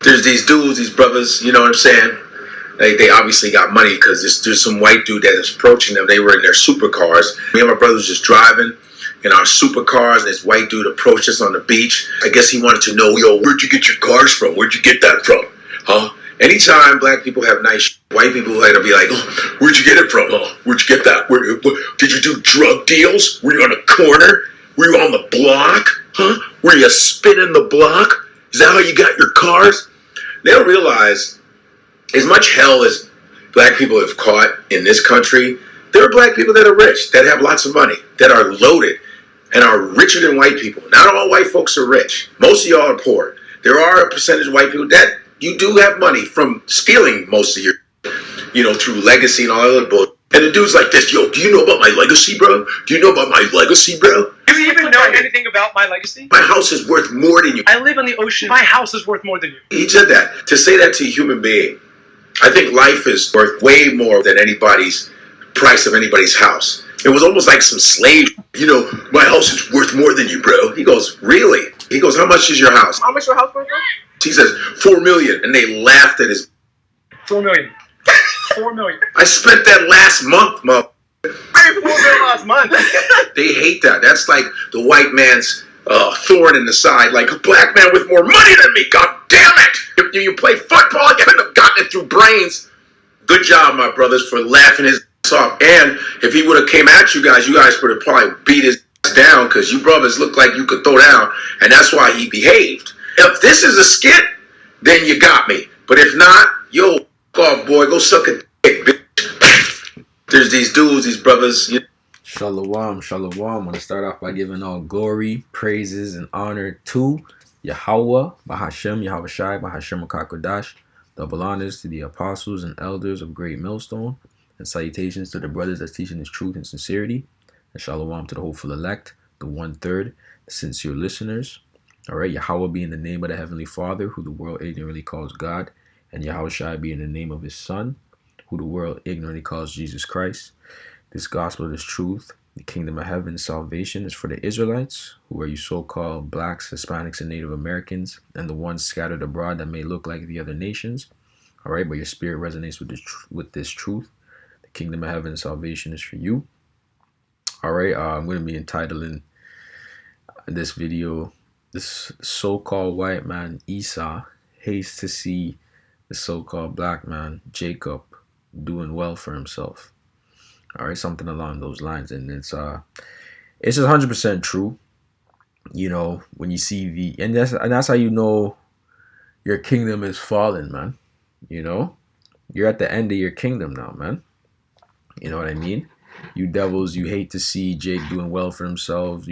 There's these dudes, these brothers, you know what I'm saying? They obviously got money because there's some white dude that is approaching them. They were in their supercars. Me and my brother was just driving in our supercars, and this white dude approached us on the beach. I guess he wanted to know, yo, where'd you get your cars from? Where'd you get that from? Huh? Anytime black people have nice white people like to be like, oh, where'd you get it from? Huh? Where'd you get that? Did you do drug deals? Were you on a corner? Were you on the block? Huh? Were you spinning the block? Is that how you got your cars? They don't realize as much hell as black people have caught in this country, there are black people that are rich, that have lots of money, that are loaded, and are richer than white people. Not all white folks are rich. Most of y'all are poor. There are a percentage of white people that you do have money from stealing most of your, through legacy and all that other bullshit. And the dude's like this, yo, do you know about my legacy, bro? Do you know about my legacy, bro? Do you even know anything about my legacy? My house is worth more than you. I live on the ocean. My house is worth more than you. He said that. To say that to a human being, I think life is worth way more than anybody's price of anybody's house. It was almost like some slave, my house is worth more than you, bro. He goes, really? He goes, how much is your house? How much your house worth? He says, $4 million. And they laughed at his... $4 million. $4 million. I spent that last month, mother. I made $4 million last month. They hate that. That's like the white man's thorn in the side. Like a black man with more money than me. God damn it. If you play football, you couldn't have gotten it through brains. Good job, my brothers, for laughing his ass off. And if he would have came at you guys would have probably beat his ass down because you brothers look like you could throw down. And that's why he behaved. If this is a skit, then you got me. But if not, yo, off, boy, go suck a dick, bitch. There's these dudes, these brothers. Shalom, shalom. I want to start off by giving all glory, praises, and honor to Yahweh, Bahashem, Yahweh Shai, Bahashem Akakodash. Double honors to the apostles and elders of Great Millstone, and salutations to the brothers that's teaching this truth and sincerity. And shalom to the hopeful elect, the 1/3, the sincere listeners. All right, Yahweh being the name of the Heavenly Father, who the world ignorantly calls God, and Yahweh Shai being the name of his Son, who the world ignorantly calls Jesus Christ. This gospel is truth. The kingdom of heaven, salvation, is for the Israelites, who are you so-called blacks, Hispanics, and Native Americans, and the ones scattered abroad that may look like the other nations. All right, but your spirit resonates with this truth. The kingdom of heaven, salvation is for you. All right, I'm going to be entitling this video, this so-called white man, Esau, hates to see the so-called black man, Jacob, doing well for himself. All right, something along those lines. And it's just 100% true. When you see and that's how you know your kingdom is fallen, man. You're at the end of your kingdom now, man. You know what I mean? You devils, you hate to see Jake doing well for himself.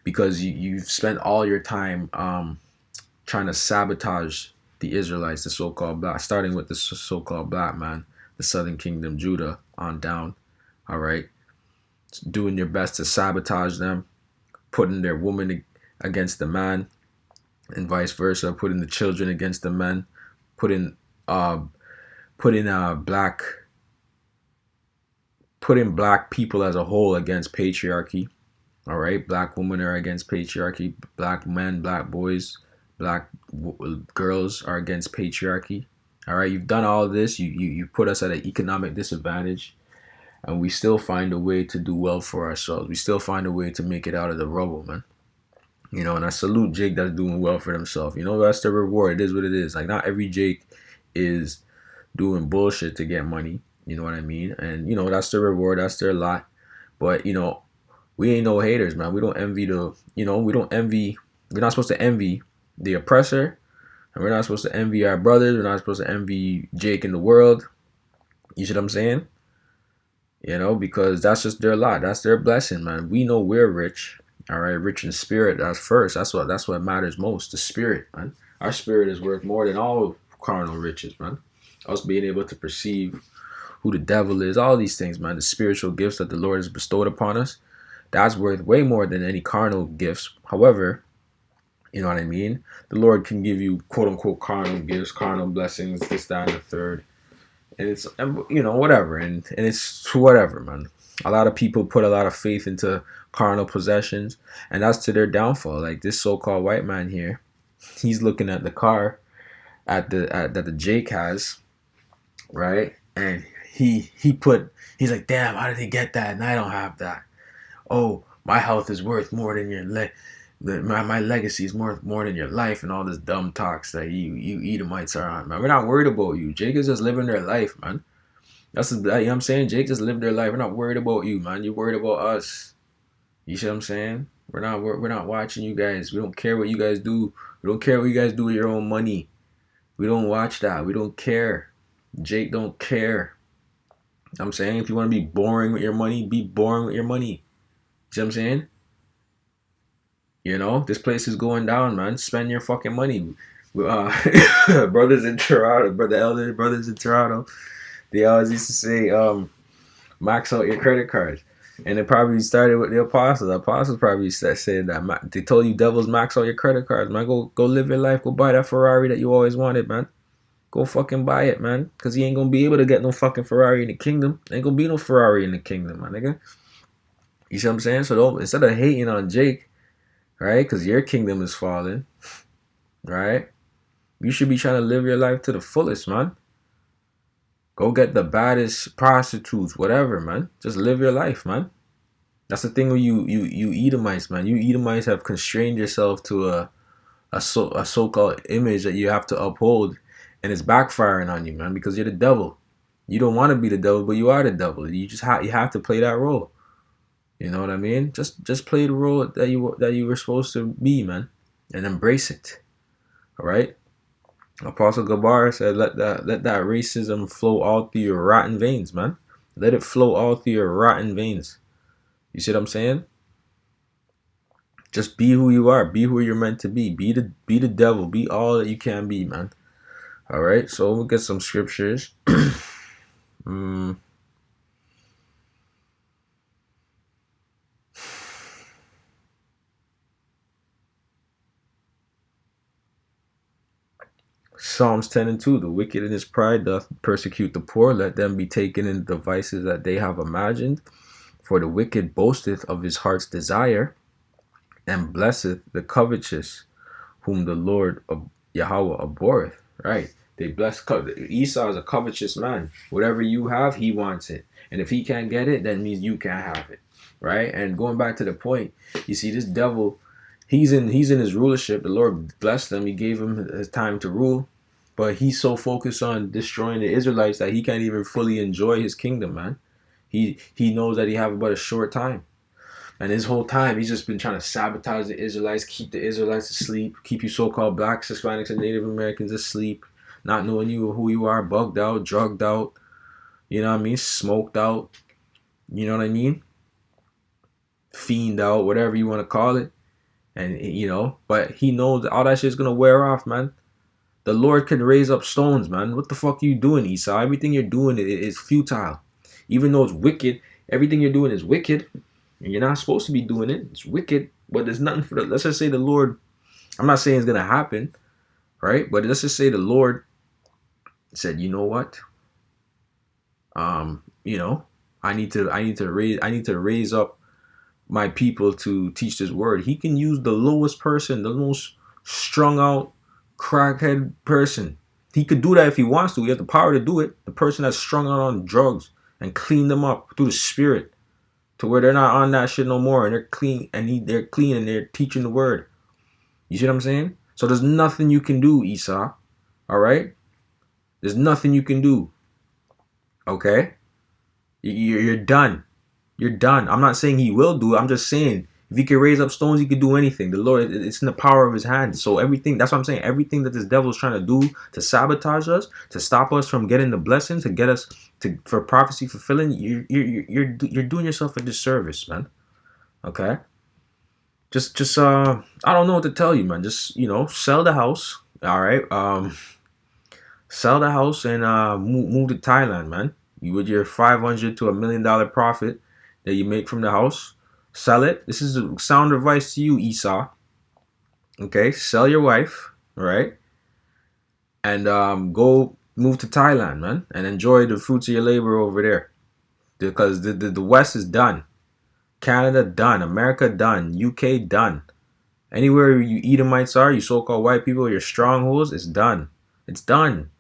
Because you've spent all your time trying to sabotage the Israelites, the so-called black, starting with the so-called black man, the southern kingdom, Judah, on down. All right, doing your best to sabotage them, putting their woman against the man, and vice versa, putting the children against the men, putting black people as a whole against patriarchy. All right, black women are against patriarchy. Black men, black boys, black girls are against patriarchy. All right, you've done all of this. You put us at an economic disadvantage, and we still find a way to do well for ourselves. We still find a way to make it out of the rubble, man. And I salute Jake that's doing well for himself. That's the reward. It is what it is. Like, not every Jake is doing bullshit to get money. You know what I mean? And, that's the reward. That's their lot. But, we ain't no haters, man. We don't envy we're not supposed to envy the oppressor. And we're not supposed to envy our brothers. We're not supposed to envy Jake in the world. You see what I'm saying? Because that's just their lot. That's their blessing, man. We know we're rich. All right, rich in spirit. That's first. That's what matters most. The spirit, man. Our spirit is worth more than all carnal riches, man. Us being able to perceive who the devil is, all these things, man. The spiritual gifts that the Lord has bestowed upon us, that's worth way more than any carnal gifts. However, you know what I mean? The Lord can give you quote unquote carnal gifts, carnal blessings, this, that, and the third. And it's, whatever. And it's whatever, man. A lot of people put a lot of faith into carnal possessions, and that's to their downfall. Like this so-called white man here, he's looking at the car that the Jake has, right? And he's like, damn, how did he get that? And I don't have that. Oh, my health is worth more than my legacy is worth more than your life, and all this dumb talks that you Edomites are on, man. We're not worried about you. Jake is just living their life, man. You know what I'm saying? Jake just lived their life. We're not worried about you, man. You're worried about us. You see what I'm saying? We're not watching you guys. We don't care what you guys do. We don't care what you guys do with your own money. We don't watch that. We don't care. Jake don't care. You know what I'm saying? If you want to be boring with your money, be boring with your money. You see what I'm saying? You know, this place is going down, man. Spend your fucking money. Brothers in Toronto, elder brothers in Toronto, they always used to say, max out your credit cards. And it probably started with the apostles. The apostles probably said that. They told you devils max out your credit cards, man. Go live your life. Go buy that Ferrari that you always wanted, man. Go fucking buy it, man. Because you ain't going to be able to get no fucking Ferrari in the kingdom. Ain't going to be no Ferrari in the kingdom, my nigga. You see what I'm saying? So instead of hating on Jake, right, because your kingdom is falling, right, you should be trying to live your life to the fullest, man. Go get the baddest prostitutes, whatever, man. Just live your life, man. That's the thing with you Edomites, man. You Edomites have constrained yourself to a so-called image that you have to uphold, and it's backfiring on you, man, because you're the devil. You don't want to be the devil, but you are the devil. You have to play that role. You know what I mean? Just play the role that you were supposed to be, man, and embrace it. All right. Apostle Gabar said, let that racism flow all through your rotten veins, man. Let it flow all through your rotten veins. You see what I'm saying? Just be who you are. Be who you're meant to be. Be the devil. Be all that you can be, man. All right. So we'll get some scriptures. Psalms 10 and 2. The wicked in his pride doth persecute the poor. Let them be taken in the devices that they have imagined. For the wicked boasteth of his heart's desire, and blesseth the covetous, whom the Lord of Yahweh abhorreth. Right? They bless Esau is a covetous man. Whatever you have, he wants it. And if he can't get it, that means you can't have it. Right? And going back to the point, you see this devil, he's in his rulership. The Lord blessed him. He gave him his time to rule. But he's so focused on destroying the Israelites that he can't even fully enjoy his kingdom, man. He knows that he have about a short time. And his whole time, he's just been trying to sabotage the Israelites, keep the Israelites asleep, keep you so-called blacks, Hispanics, and Native Americans asleep, not knowing who you are, bugged out, drugged out, you know what I mean, smoked out, you know what I mean, fiend out, whatever you want to call it. And, you know, but he knows that all that shit's going to wear off, man. The Lord can raise up stones, man. What the fuck are you doing, Esau? Everything you're doing is futile. Even though it's wicked, everything you're doing is wicked. And you're not supposed to be doing it. It's wicked. But there's nothing for let's just say the Lord, I'm not saying it's going to happen, right? But let's just say the Lord said, you know what? You know, I need to raise up my people to teach this word. He can use the lowest person, the most strung out crackhead person. He could do that if he wants to. He has the power to do it. The person that's strung out on drugs, and clean them up through the spirit to where they're not on that shit no more, and they're clean, and they're clean, and they're teaching the word. You see what I'm saying? So there's nothing you can do, Esau. All right? There's nothing you can do. Okay? You're done. You're done. I'm not saying he will do it. I'm just saying if he can raise up stones, he could do anything. The Lord, it's in the power of his hands. So everything, that's what I'm saying. Everything that this devil is trying to do to sabotage us, to stop us from getting the blessing, to get us for prophecy fulfilling, you're doing yourself a disservice, man. Okay? Just I don't know what to tell you, man. Just, you know, sell the house. All right? Sell the house and move to Thailand, man. You with your $500 to $1 million profit that you make from the house, sell it. This is a sound advice to you, Esau. Okay, sell your wife, right? And go move to Thailand, man, and enjoy the fruits of your labor over there. Because the West is done. Canada done. America done. UK done. Anywhere you Edomites are, you so-called white people, your strongholds, it's done. It's done.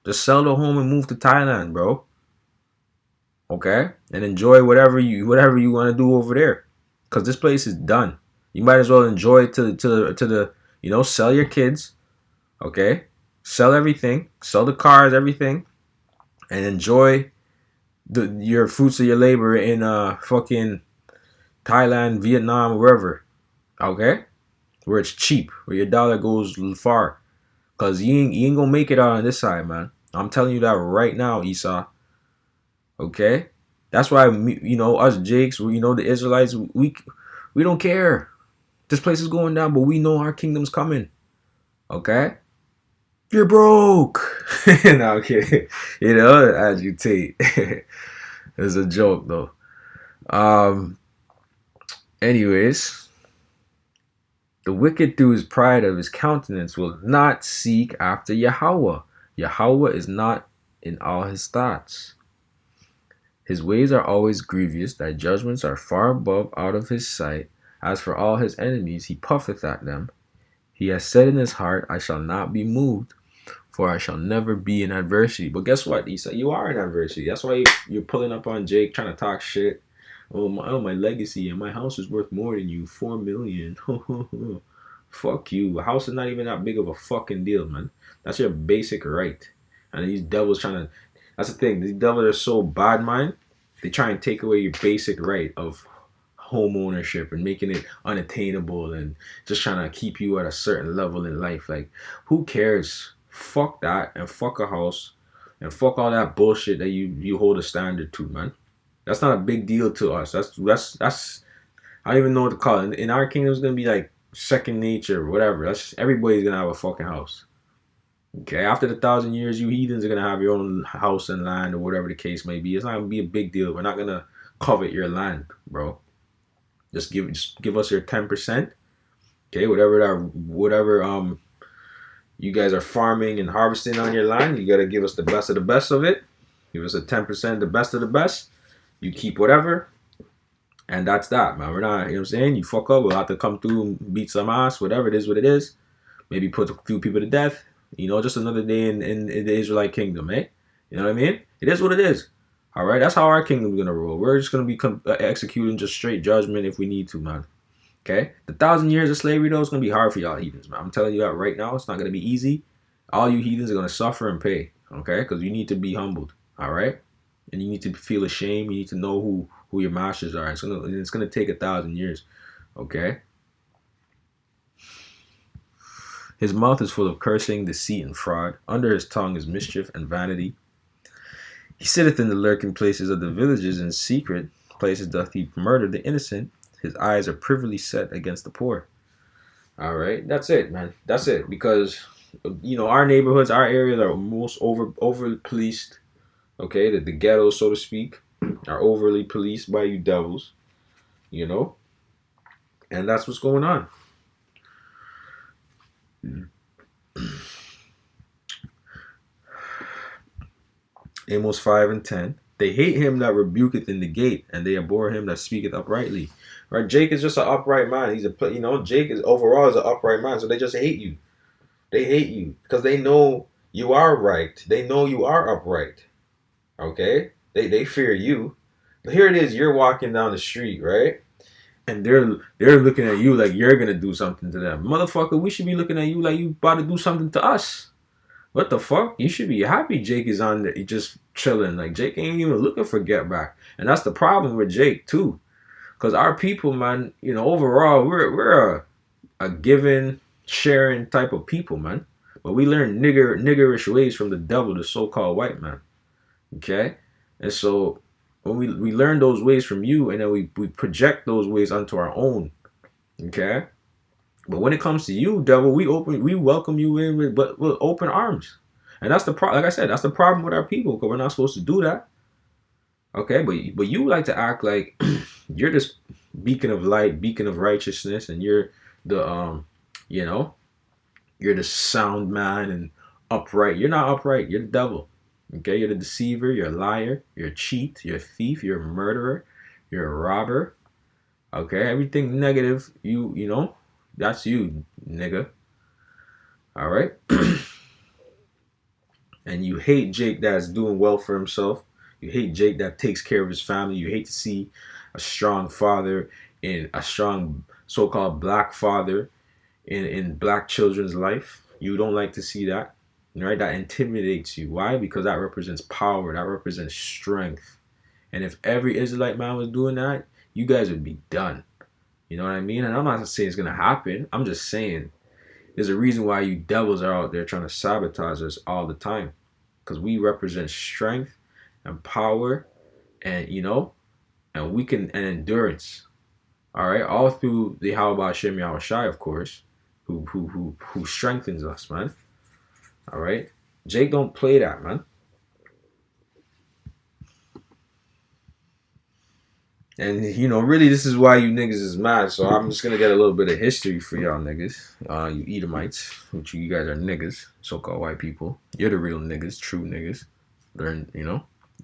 Just sell the home and move to Thailand, bro. Okay? And enjoy whatever you want to do over there. Cause this place is done. You might as well enjoy it to the sell your kids, okay? Sell everything, sell the cars, everything, and enjoy your fruits of your labor in fucking Thailand, Vietnam, wherever. Okay? Where it's cheap, where your dollar goes far. Cause you ain't gonna make it out on this side, man. I'm telling you that right now, Esau. Okay? That's why us Jakes, the Israelites, we don't care. This place is going down, but we know our kingdom's coming. Okay? You're broke. No, I'm kidding. Agitate. It's a joke though. Anyways, the wicked through his pride of his countenance will not seek after Yahweh. Yahweh is not in all his thoughts. His ways are always grievous, thy judgments are far above out of his sight. As for all his enemies, he puffeth at them. He has said in his heart, I shall not be moved, for I shall never be in adversity. But guess what, Esau? You are in adversity. That's why you're pulling up on Jake, trying to talk shit. My legacy and my house is worth more than you. 4 million. Fuck you. A house is not even that big of a fucking deal, man. That's your basic right. And these devils trying to... That's the thing. These devils are so bad, man. They try and take away your basic right of home ownership and making it unattainable and just trying to keep you at a certain level in life. Like, who cares? Fuck that and fuck a house and fuck all that bullshit that you hold a standard to, man. That's not a big deal to us. That's I don't even know what to call it. In our kingdom, it's gonna be like second nature or whatever. That's everybody's gonna have a fucking house. Okay, after the 1,000 years, you heathens are gonna have your own house and land or whatever the case may be. It's not gonna be a big deal. We're not gonna covet your land, bro. Just give us your 10%. Okay, whatever you guys are farming and harvesting on your land, you gotta give us the best of the best of it. Give us a 10%, the best of the best. You keep whatever. And that's that, man. We're not, you know what I'm saying? You fuck up, we'll have to come through and beat some ass, whatever it is, what it is. Maybe put a few people to death. Just another day in the Israelite kingdom, eh? You know what I mean? It is what it is. All right? That's how our kingdom's going to roll. We're just going to be executing just straight judgment if we need to, man. Okay? The 1,000 years of slavery, though, is going to be hard for y'all heathens, man. I'm telling you that right now. It's not going to be easy. All you heathens are going to suffer and pay, okay? Because you need to be humbled, all right? And you need to feel ashamed. You need to know who your masters are. It's gonna take 1,000 years, okay? His mouth is full of cursing, deceit, and fraud. Under his tongue is mischief and vanity. He sitteth in the lurking places of the villages, in secret places doth he murder the innocent. His eyes are privily set against the poor. All right, that's it, man. That's it. Because our neighborhoods, our areas are most overly policed. Okay, the ghettos, so to speak, are overly policed by you devils. And that's what's going on. Amos 5:10. They hate him that rebuketh in the gate, and they abhor him that speaketh uprightly. Right? Jake is just an upright man. Jake is overall is an upright man, so they just hate you. They hate you because they know you are right. They know you are upright. Okay? They fear you. But here it is, you're walking down the street, right? And they're looking at you like you're gonna do something to them. Motherfucker, we should be looking at you like you about to do something to us. What the fuck? You should be happy Jake is on there just chilling. Like Jake ain't even looking for get back. And that's the problem with Jake too. Cause our people, man, overall, we're a giving, sharing type of people, man. But we learn niggerish ways from the devil, the so-called white man. Okay? And so when we learn those ways from you, and then we project those ways onto our own, okay? But when it comes to you, devil, we welcome you in with open arms, and that's the problem. Like I said, that's the problem with our people, because we're not supposed to do that, okay? But you like to act like you're this beacon of light, beacon of righteousness, and you're the you're the sound man and upright. You're not upright. You're the devil. Okay, you're the deceiver, you're a liar, you're a cheat, you're a thief, you're a murderer, you're a robber. Okay, everything negative, that's you, nigga. All right. And you hate Jake that's doing well for himself. You hate Jake that takes care of his family. You hate to see a strong father and a strong so-called black father in black children's life. You don't like to see that, right? That intimidates you. Why? Because that represents power. That represents strength. And if every Israelite man was doing that, you guys would be done. You know what I mean? And I'm not saying it's gonna happen. I'm just saying there's a reason why you devils are out there trying to sabotage us all the time, because we represent strength and power, and and we can and endurance. All right, all through the How about Shem Yahushai, of course, who strengthens us, man. All right, Jake don't play that, man. And really, this is why you niggas is mad. So I'm just gonna get a little bit of history for y'all niggas, you Edomites, which you guys are niggas, so-called white people. You're the real niggas, true niggas. Learn,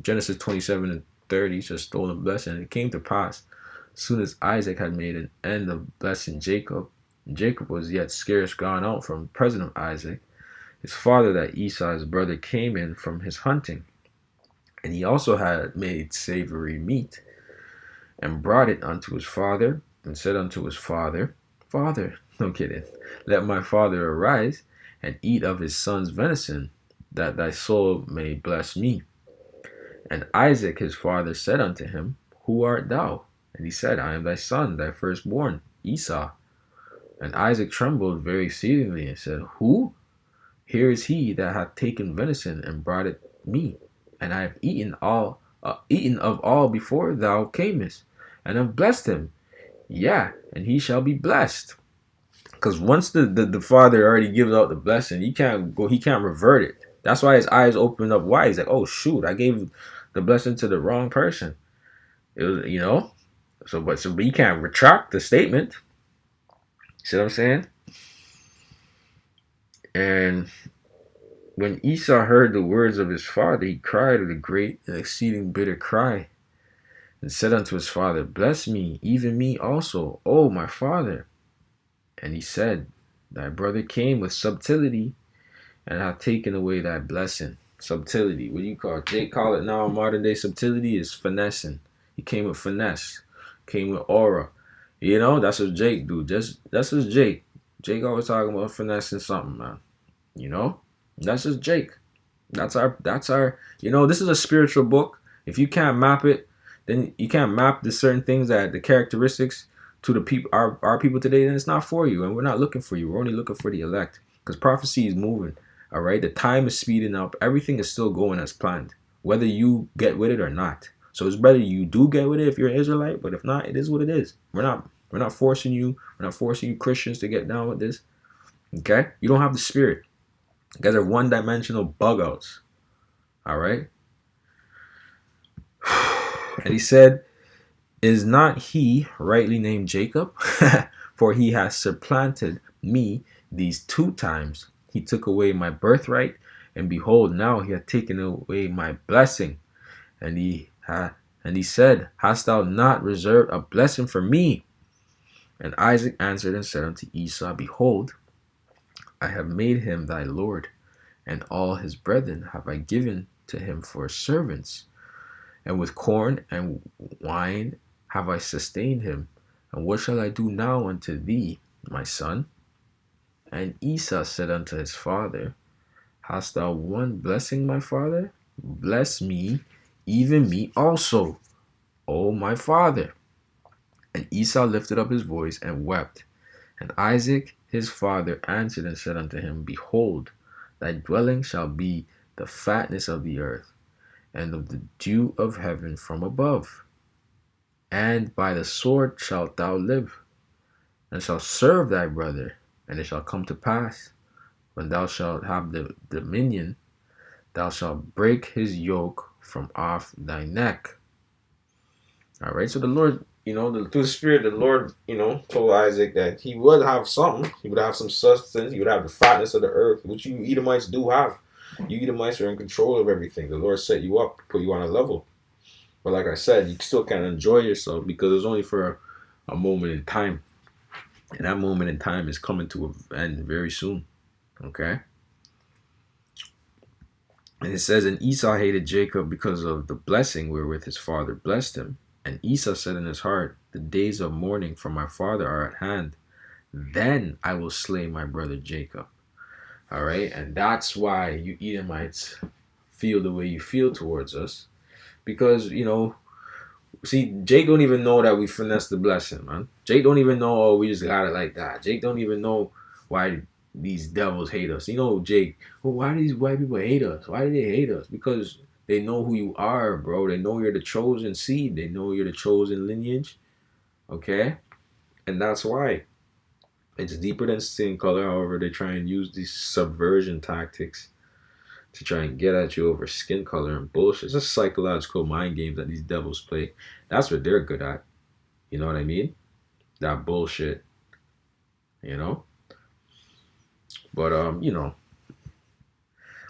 Genesis 27:30 says, "Stolen blessing. And it came to pass, as soon as Isaac had made an end of blessing Jacob, and Jacob was yet scarce gone out from the presence of Isaac, his father, that Esau his brother came in from his hunting, and he also had made savory meat." And brought it unto his father, and said unto his father, "Father," no kidding, "let my father arise, and eat of his son's venison, that thy soul may bless me." And Isaac his father said unto him, "Who art thou?" And he said, "I am thy son, thy firstborn, Esau." And Isaac trembled very exceedingly, and said, "Who? Here is he that hath taken venison, and brought it me, and I have eaten of all before thou camest, and have blessed him. Yeah, and he shall be blessed." Because once the father already gives out the blessing, he can't revert it. That's why his eyes open up wide. He's like, "Oh shoot, I gave the blessing to the wrong person." It was, but he can't retract the statement. See what I'm saying? And when Esau heard the words of his father, he cried with a great and exceeding bitter cry, and said unto his father, "Bless me, even me also, O my father." And he said, "Thy brother came with subtlety, and hath taken away thy blessing." Subtlety. What do you call it? Jake call it now. Modern day subtlety is finessing. He came with finesse. Came with aura. That's what Jake do. That's just Jake. Jake always talking about finessing something, man. That's just Jake. That's our. This is a spiritual book. If you can't map it, then you can't map the certain things, that the characteristics to the people, our people today, then it's not for you, and we're not looking for you. We're only looking for the elect, because prophecy is moving. All right, the time is speeding up. Everything is still going as planned, whether you get with it or not. So it's better you do get with it if you're an Israelite, but if not, it is what it is. We're not forcing you. We're not forcing you Christians to get down with this. Okay, you don't have the spirit. You guys are one-dimensional bug outs. All right. And he said, "Is not he rightly named Jacob? For he has supplanted me these 2 times. He took away my birthright, and behold, now he hath taken away my blessing." And he said, "Hast thou not reserved a blessing for me?" And Isaac answered and said unto Esau, "Behold, I have made him thy lord, and all his brethren have I given to him for servants. And with corn and wine have I sustained him. And what shall I do now unto thee, my son?" And Esau said unto his father, "Hast thou one blessing, my father? Bless me, even me also, O my father." And Esau lifted up his voice and wept. And Isaac his father answered and said unto him, "Behold, thy dwelling shall be the fatness of the earth, and of the dew of heaven from above. And by the sword shalt thou live, and shalt serve thy brother. And it shall come to pass, when thou shalt have the dominion, thou shalt break his yoke from off thy neck." All right, so the Lord, through the Spirit, the Lord, told Isaac that he would have something. He would have some substance. He would have the fatness of the earth, which you Edomites do have. You Edomites are in control of everything. The Lord set you up, put you on a level. But like I said, you still can't enjoy yourself, because it's only for a moment in time. And that moment in time is coming to an end very soon. Okay? And it says, and Esau hated Jacob because of the blessing wherewith his father blessed him. And Esau said in his heart, the days of mourning for my father are at hand. Then I will slay my brother Jacob. All right. And that's why you Edomites feel the way you feel towards us. Because, see, Jake don't even know that we finessed the blessing, man. Jake don't even know, oh, we just got it like that. Jake don't even know why these devils hate us. Jake, well, why do these white people hate us? Why do they hate us? Because they know who you are, bro. They know you're the chosen seed. They know you're the chosen lineage. Okay? And that's why. It's deeper than skin color. However, they try and use these subversion tactics to try and get at you over skin color and bullshit. It's just psychological mind games that these devils play. That's what they're good at. You know what I mean? That bullshit. But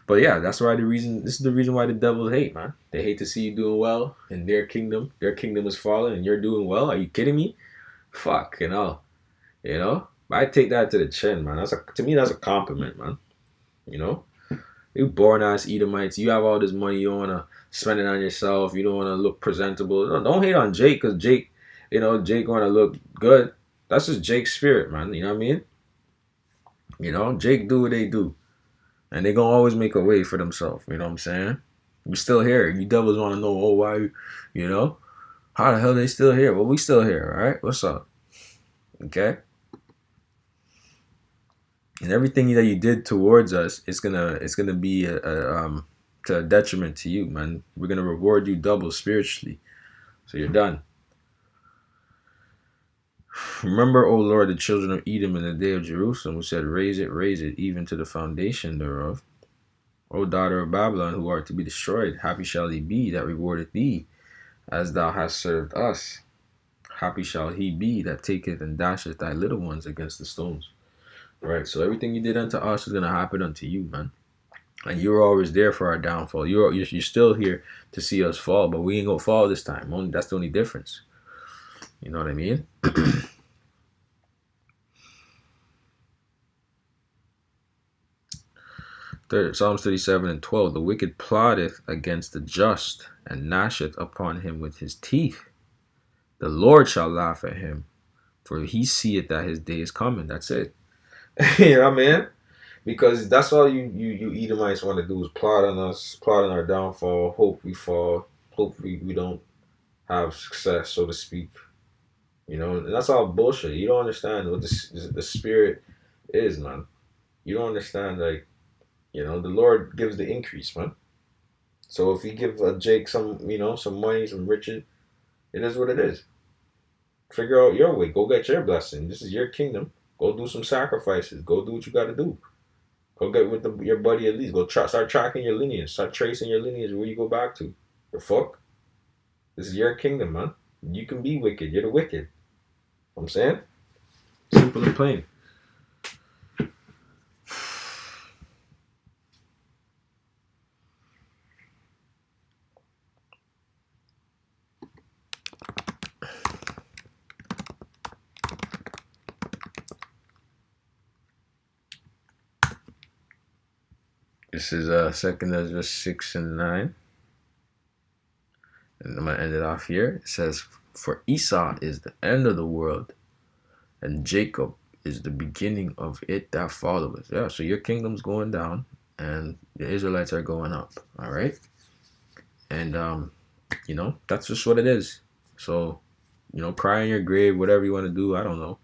But yeah, that's why this is the reason why the devils hate, man. They hate to see you doing well in their kingdom. Their kingdom is falling and you're doing well. Are you kidding me? Fuck, But I take that to the chin, man. To me that's a compliment, man. You born ass Edomites. You have all this money. You don't want to spend it on yourself. You don't want to look presentable. Don't hate on Jake because Jake want to look good. That's just Jake's spirit, man. You know what I mean? Jake do what they do. And they going to always make a way for themselves. You know what I'm saying? We still here. You devils want to know, why, how the hell they still here? Well, we still here, all right? What's up? Okay? And everything that you did towards us, it's gonna be to a detriment to you, man. We're gonna reward you double spiritually. So you're done. Remember, O Lord, the children of Edom in the day of Jerusalem, who said, raise it, even to the foundation thereof. O daughter of Babylon, who art to be destroyed, happy shall he be that rewardeth thee, as thou hast served us. Happy shall he be that taketh and dasheth thy little ones against the stones. Right, so everything you did unto us is gonna happen unto you, man. And you were always there for our downfall. You're still here to see us fall, but we ain't gonna fall this time. That's the only difference. You know what I mean? Psalms 37:12. The wicked plotteth against the just, and gnasheth upon him with his teeth. The Lord shall laugh at him, for he seeth that his day is coming. That's it. You know what I mean? Because that's all you Edomites want to do is plot on us, plot on our downfall, hope we fall, hope we don't have success, so to speak. And that's all bullshit. You don't understand what the spirit is, man. You don't understand, the Lord gives the increase, man. So if you give Jake some money, some riches, it is what it is. Figure out your way. Go get your blessing. This is your kingdom. Go do some sacrifices. Go do what you got to do. Go get with your buddy at least. Go start tracking your lineage. Start tracing your lineage where you go back to. The fuck? This is your kingdom, man. You can be wicked. You're the wicked. You know what I'm saying? Simple and plain. This is 2nd Ezra 6 and 9. And I'm going to end it off here. It says, for Esau is the end of the world, and Jacob is the beginning of it that followeth. Yeah, so your kingdom's going down, and the Israelites are going up. All right? And, that's just what it is. So, cry in your grave, whatever you want to do, I don't know.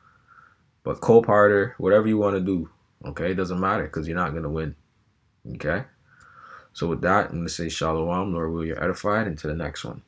But cope harder, whatever you want to do. Okay? It doesn't matter because you're not going to win. Okay? So with that, I'm going to say shalom, Lord, will you're edified, and to the next one.